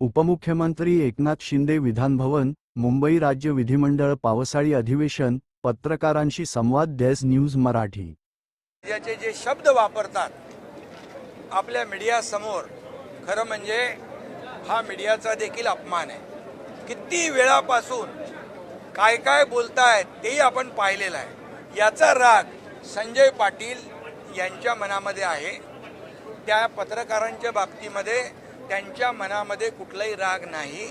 उपमुख्यमंत्री एकनाथ शिंदे विधानभवन, मुंबई राज्य विधिमंडळ पावसाळी अधिवेशन, पत्रकारांशी संवाद डेस्क न्यूज मराठी। याचे जे शब्द वापरतात आपल्या मीडिया समोर, खरं म्हणजे हा मीडियाचा देखील अपमान आहे। किती वेळापासून काय काय बोलतायत तेही आपण पाहिलेलं आहे। याचा राग संजय पाटील यांच्या मनामध्ये आहे। त्या पत्रकारांच्या बाबतीमध्ये त्यांच्या मनामध्ये कुठलाही राग नाही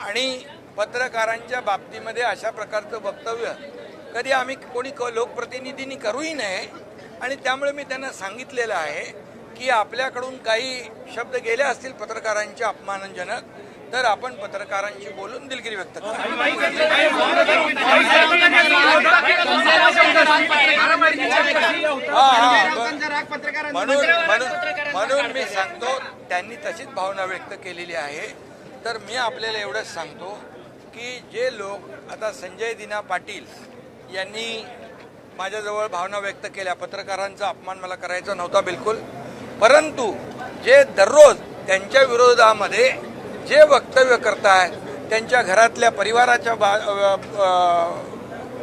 आणि पत्रकारांच्या बाबतीमध्ये अशा प्रकारचं वक्तव्य कधी आम्ही कोणी लोकप्रतिनिधींनी करूही नये। आणि त्यामुळे मी त्यांना सांगितलेलं आहे की आपल्याकडून काही शब्द गेले असतील पत्रकारांचे अपमानजनक, तर आपण पत्रकारांशी बोलून दिलगिरी व्यक्त करू। म्हणून मी सांगतो, त्यांनी तशीच भावना व्यक्त केलेली आहे। तर मी आपल्याला एवढंच सांगतो की जे लोक आता संजय दिना पाटील यांनी माझ्याजवळ भावना व्यक्त केल्या, पत्रकारांचा अपमान मला करायचा नव्हता बिलकुल, परंतु जे दररोज त्यांच्या विरोधामध्ये जे वक्तव्य करतायत, त्यांच्या घरातल्या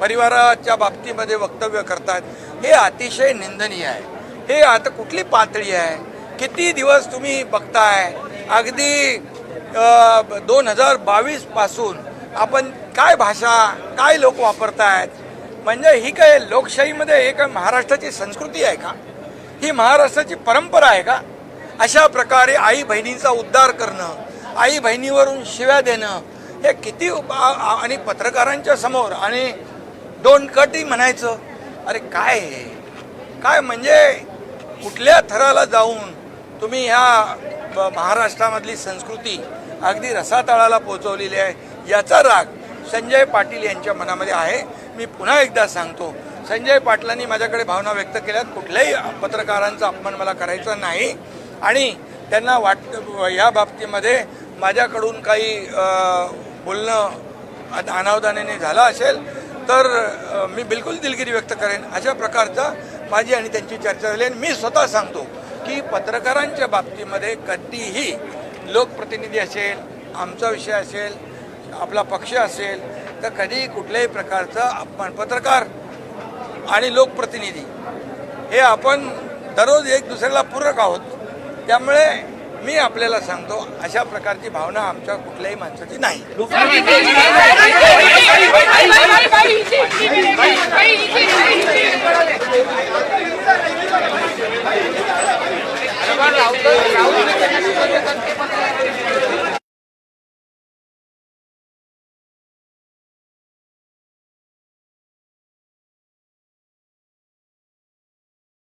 परिवाराच्या बाबतीमध्ये वक्तव्य करतात, हे अतिशय निंदनीय आहे। हे आता कुठली पातळी आहे? किती दिवस तुम्ही बघताय? अगदी 2022 पासून आपण काय भाषा, काय लोक वापरतायत? म्हणजे ही काय लोकशाहीमध्ये हे काय महाराष्ट्राची संस्कृती आहे का? ही महाराष्ट्राची परंपरा आहे का? अशा प्रकारे आई बहिणींचा उद्धार करणं, आई बहिणीवरून शिव्या देणं, हे किती आणि पत्रकारांच्या समोर आणि डोंट कटही म्हणायचं। अरे काय हे काय? म्हणजे कुठल्या थराला जाऊन तुम्ही ह्या महाराष्ट्रामधली संस्कृती अगदी रसातळाला पोहोचवलेली आहे, याचा राग संजय पाटील यांच्या मनामध्ये आहे। मी पुन्हा एकदा सांगतो, संजय पाटलांनी माझ्याकडे भावना व्यक्त केल्यात, कुठल्याही पत्रकारांचा अपमान मला करायचा नाही आणि त्यांना या बाबतीमध्ये माझ्याकडून काही बोलणं अनावधानाने झालं असेल तर मी बिलकुल दिलगिरी व्यक्त करेन। अशा प्रकारचा माझी आणि त्यांची चर्चा झाली आणि मी स्वतः सांगतो की पत्रकारांच्या बाबतीमध्ये कधीही लोकप्रतिनिधी असेल, आमचा विषय असेल, आपला पक्ष असेल, तर कधी कुठल्याही प्रकारचा अपमान, पत्रकार आणि लोकप्रतिनिधी हे आपण दररोज एक दुसऱ्याला पूरक आहोत। त्यामुळे मी आपल्याला सांगतो, अशा प्रकारची भावना आमच्या कुठल्याही माणसाची नाही। राहुल